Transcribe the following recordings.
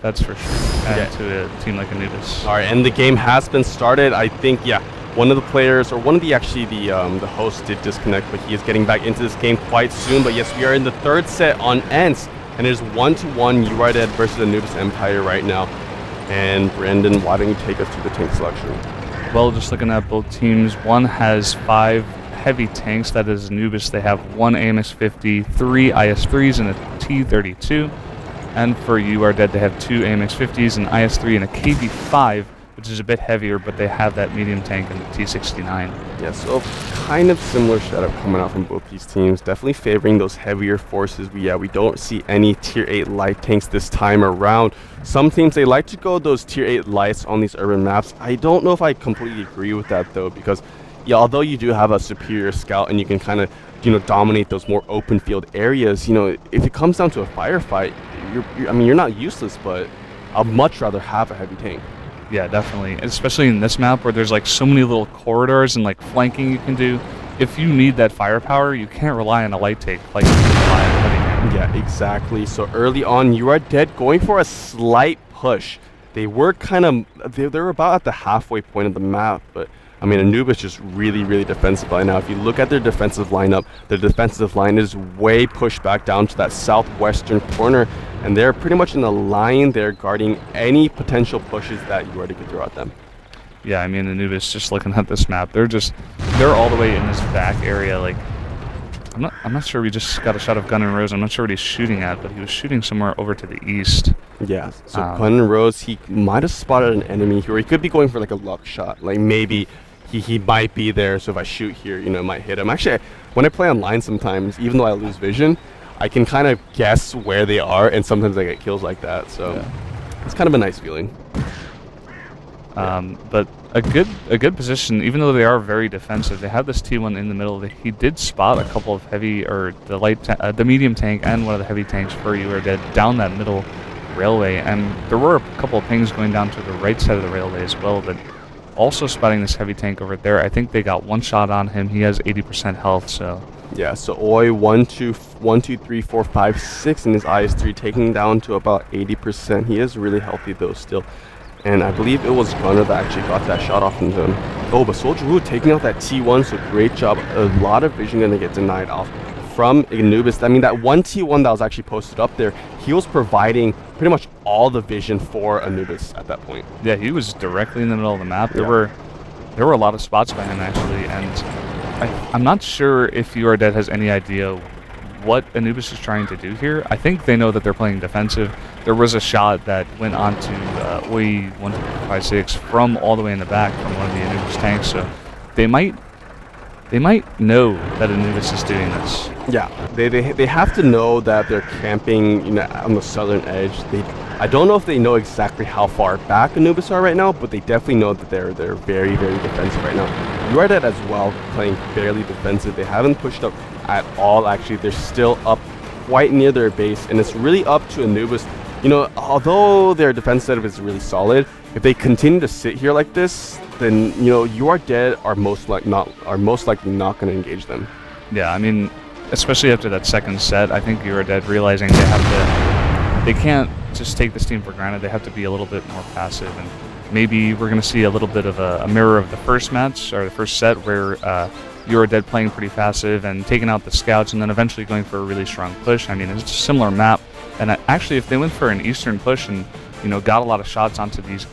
that's for sure. And to a team like Anubis. All right, and the game has been started. I think, one of the players, or one of the hosts did disconnect, but he is getting back into this game quite soon. But yes, we are in the third set on ENCE, and it is 1-1 URDead versus Anubis Empire right now. And Brandon, why don't you take us to the tank selection? Well, just looking at both teams, one has 5 heavy tanks. That is Anubis. They have 1 AMX-50, 3 IS-3s, and a T-32. And for URDead, they have 2 AMX-50s, an IS-3, and a KV-5, which is a bit heavier, but they have that medium tank and the T-69. Yeah, so kind of similar setup coming out from both these teams. Definitely favoring those heavier forces. We don't see any Tier 8 light tanks this time around. Some teams, they like to go those Tier 8 lights on these urban maps. I don't know if I completely agree with that, though, because, although you do have a superior scout and you can kind of, dominate those more open field areas, if it comes down to a firefight, you're not useless, but I'd much rather have a heavy tank. Yeah, definitely. Especially in this map where there's like so many little corridors and like flanking you can do. If you need that firepower, you can't rely on a light tank like you can rely on a heavy tank. Yeah, exactly. So early on, URDead going for a slight push. They were they were about at the halfway point of the map, but Anubis just really, really defensive right now. If you look at their defensive lineup, their defensive line is way pushed back down to that southwestern corner, and they're pretty much in the line there guarding any potential pushes that URDead could throw at them. Yeah, Anubis, just looking at this map, they're all the way in this back area. Like, I'm not sure. We just got a shot of Gun and Rose. I'm not sure what he's shooting at, but he was shooting somewhere over to the east. Yeah, so Gun and Rose, he might have spotted an enemy here. He could be going for like a luck shot. Like maybe he might be there, so if I shoot here, it might hit him. Actually, when I play online sometimes, even though I lose vision, I can kind of guess where they are, and sometimes I get kills like that. So it's kind of a nice feeling. But a good position, even though they are very defensive. They have this T1 in the middle. He did spot a couple of heavy, or the medium tank and one of the heavy tanks for URDead down that middle railway, and there were a couple of pings going down to the right side of the railway as well, but also spotting this heavy tank over there. I think they got one shot on him. He has 80% health, so yeah. So Oi 1, 2, 3, 4, 5, 6 in his IS-3, taking down to about 80%. He is really healthy though still, and I believe it was Gunner that actually got that shot off into him. Oh, but Soldier Wu taking out that T1, so great job. A lot of vision gonna get denied off from Anubis. That one T1 that was actually posted up there, he was providing pretty much all the vision for Anubis at that point. Yeah, he was directly in the middle of the map. There were a lot of spots by him actually, and I'm not sure if URDead has any idea what Anubis is trying to do here. I think they know that they're playing defensive. There was a shot that went on to OE 1256 from all the way in the back from one of the Anubis tanks, so they might know that Anubis is doing this. Yeah, they have to know that they're camping on the southern edge. I don't know if they know exactly how far back Anubis are right now, but they definitely know that they're very, very defensive right now. URDead as well, playing fairly defensive. They haven't pushed up at all, actually. They're still up quite near their base, and it's really up to Anubis. Although their defense setup is really solid, if they continue to sit here like this, then URDead are most likely not going to engage them. Yeah, especially after that second set, I think URDead realizing they can't just take this team for granted. They have to be a little bit more passive, and maybe we're going to see a little bit of a mirror of the first match or the first set where URDead playing pretty passive and taking out the scouts, and then eventually going for a really strong push. It's a similar map, and actually, if they went for an eastern push and got a lot of shots onto these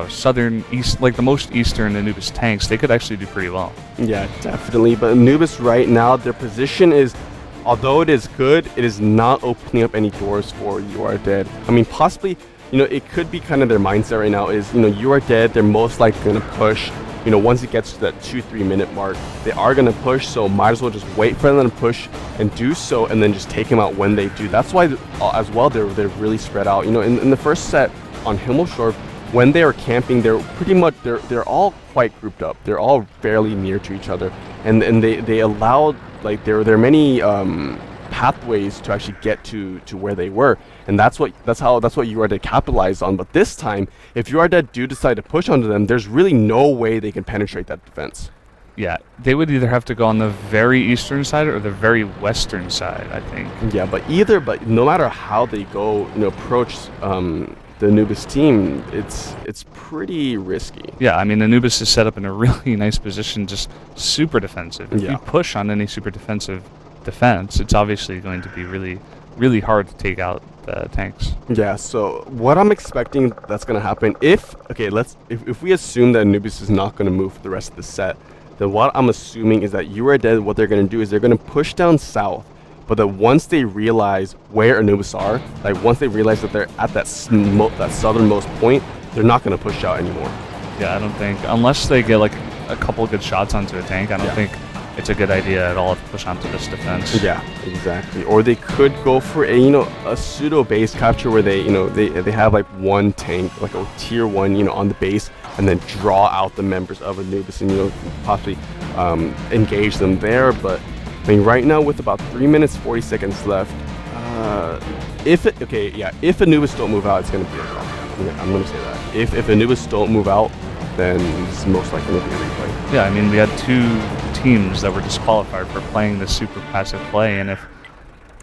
southern east, like the most eastern Anubis tanks, they could actually do pretty well. Yeah, definitely. But Anubis right now, their position is, although it is good, it is not opening up any doors for URDead. Possibly, it could be kind of their mindset right now is, URDead, they're most likely going to push. Once it gets to that 2-3 minute mark, they are going to push, so might as well just wait for them to push and do so, and then just take them out when they do. That's why, as well, they're really spread out. In the first set on Himmelshore, when they are camping, they're pretty much they're all quite grouped up. They're all fairly near to each other, and they allowed, like, there are many pathways to actually get to where they were, and that's what URDead capitalized on. But this time, if URDead do decide to push onto them, there's really no way they can penetrate that defense. Yeah, they would either have to go on the very eastern side or the very western side, I think. Yeah, but no matter how they go, approach the Anubis team, it's pretty risky. Yeah, I mean, Anubis is set up in a really nice position, just super defensive. If Yeah. you push on any super defensive defense, it's obviously going to be really, really hard to take out the tanks. Yeah, so what I'm expecting that's going to happen if we assume that Anubis is not going to move for the rest of the set, then what I'm assuming is that You Are Dead, what they're going to do is they're going to push down south, but then once they realize where Anubis are, like once they realize that they're at that southernmost point, they're not going to push out anymore. Yeah, I don't think, unless they get like a couple good shots onto a tank, I don't think it's a good idea at all to push onto this defense. Yeah, exactly. Or they could go for a pseudo base capture where they have like one tank, like a tier 1, on the base, and then draw out the members of Anubis and possibly engage them there. But I mean, right now with about 3 minutes 40 seconds left, if Anubis don't move out, it's gonna be a draw. I'm gonna say that. If Anubis don't move out, then it's most likely going to be a replay. Yeah, I mean, we had 2 teams that were disqualified for playing this super passive play, and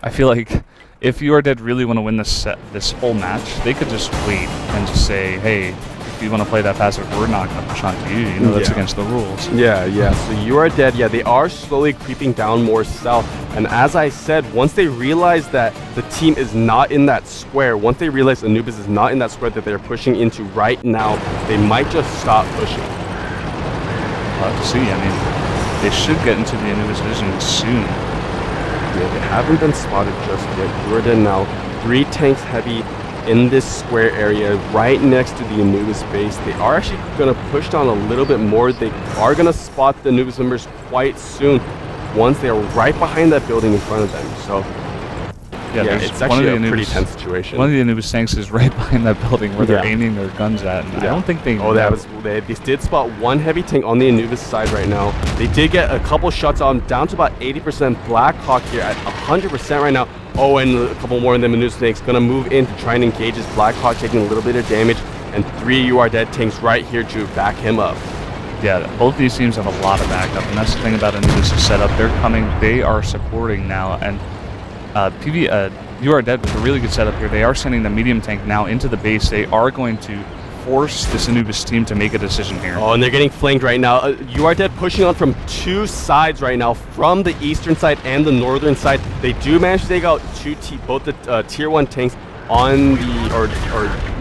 I feel like if You Are Dead really want to win this whole match, they could just wait and just say, hey, if you want to play that passive, we're not going to push onto you. That's against the rules. Yeah. So You Are Dead, they are slowly creeping down more south. And as I said, once they realize that the team is not in that square, once they realize Anubis is not in that square that they're pushing into right now, they might just stop pushing. We'll have to see. I mean, they should get into the Anubis vision soon. Yeah, they haven't been spotted just yet. You Are Dead now 3 tanks heavy in this square area right next to the Anubis base. They are actually going to push down a little bit more. They are going to spot the Anubis members quite soon once they are right behind that building in front of them. So yeah, it's actually a pretty tense situation. One of the Anubis tanks is right behind that building where they're aiming their guns at, and I don't think they... They did spot one heavy tank on the Anubis side right now. They did get a couple shots on, down to about 80%. Blackhawk here at 100% right now. Oh, and a couple more of them Anubis tanks gonna move in to try and engage his Blackhawk, taking a little bit of damage, and 3 You Are Dead tanks right here to back him up. Yeah, both these teams have a lot of backup, and that's the thing about Anubis' setup. They're coming, they are supporting now, and You Are Dead with a really good setup here. They are sending the medium tank now into the base. They are going to force this Anubis team to make a decision here. Oh, and they're getting flanked right now. You Are Dead pushing on from 2 sides right now, from the eastern side and the northern side. They do manage to take out both the tier 1 tanks on the,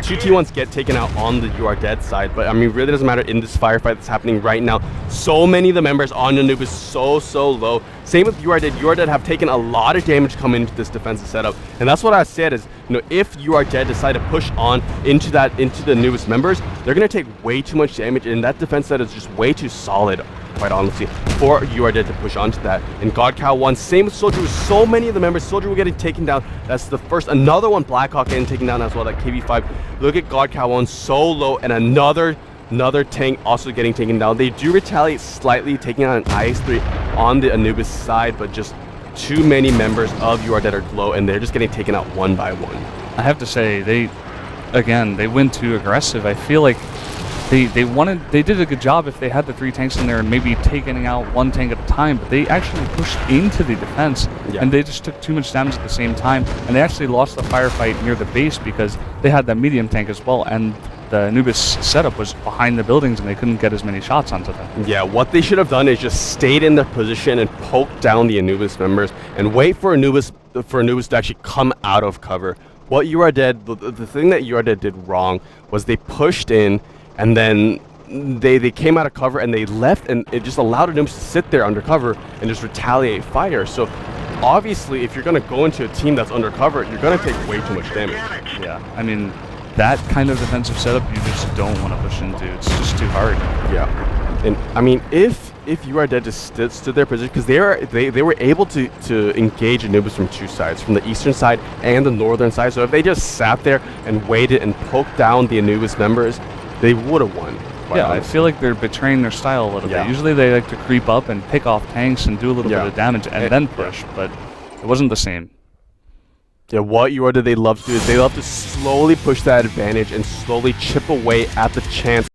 2 T1s get taken out on the You Are Dead side, but I mean, really doesn't matter in this firefight that's happening right now. So many of the members on Anubis so low. Same with You Are Dead. You Are Dead have taken a lot of damage coming into this defensive setup, and that's what I said is, if You Are Dead decide to push on into the Anubis members, they're gonna take way too much damage, and that defense set is just way too solid, quite honestly, for You Are Dead to push onto that. And God Cow won. Same with Soldier. With so many of the members, Soldier were getting taken down. That's the first. Another one, Blackhawk, getting taken down as well. That KV5. Look at God Cow won so low, and another tank also getting taken down. They do retaliate slightly, taking out an IS-3 on the Anubis side, but just too many members of You Are Dead are low, and they're just getting taken out one by one. I have to say, they went too aggressive. I feel like they did a good job if they had the 3 tanks in there and maybe taking out 1 tank at a time, but they actually pushed into the defense, and they just took too much damage at the same time, and they actually lost the firefight near the base because they had that medium tank as well, and the Anubis setup was behind the buildings and they couldn't get as many shots onto them. Yeah, what they should have done is just stayed in their position and poked down the Anubis members and wait for Anubis to actually come out of cover. What You Are Dead, the thing that You Are Dead did wrong was they pushed in, and then they came out of cover and they left, and it just allowed Anubis to sit there undercover and just retaliate fire. So obviously, if you're going to go into a team that's undercover, you're going to take way too much damage. Yeah, I mean, that kind of defensive setup you just don't want to push into. It's just too hard. Yeah, and I mean, if You Are Dead just stood their position, because they were able to engage Anubis from 2 sides, from the eastern side and the northern side. So if they just sat there and waited and poked down the Anubis members, they would have won. Yeah, honestly. I feel like they're betraying their style a little bit. Usually they like to creep up and pick off tanks and do a little bit of damage and then push, but it wasn't the same. Yeah, what You Are Dead they love to do is they love to slowly push that advantage and slowly chip away at the chance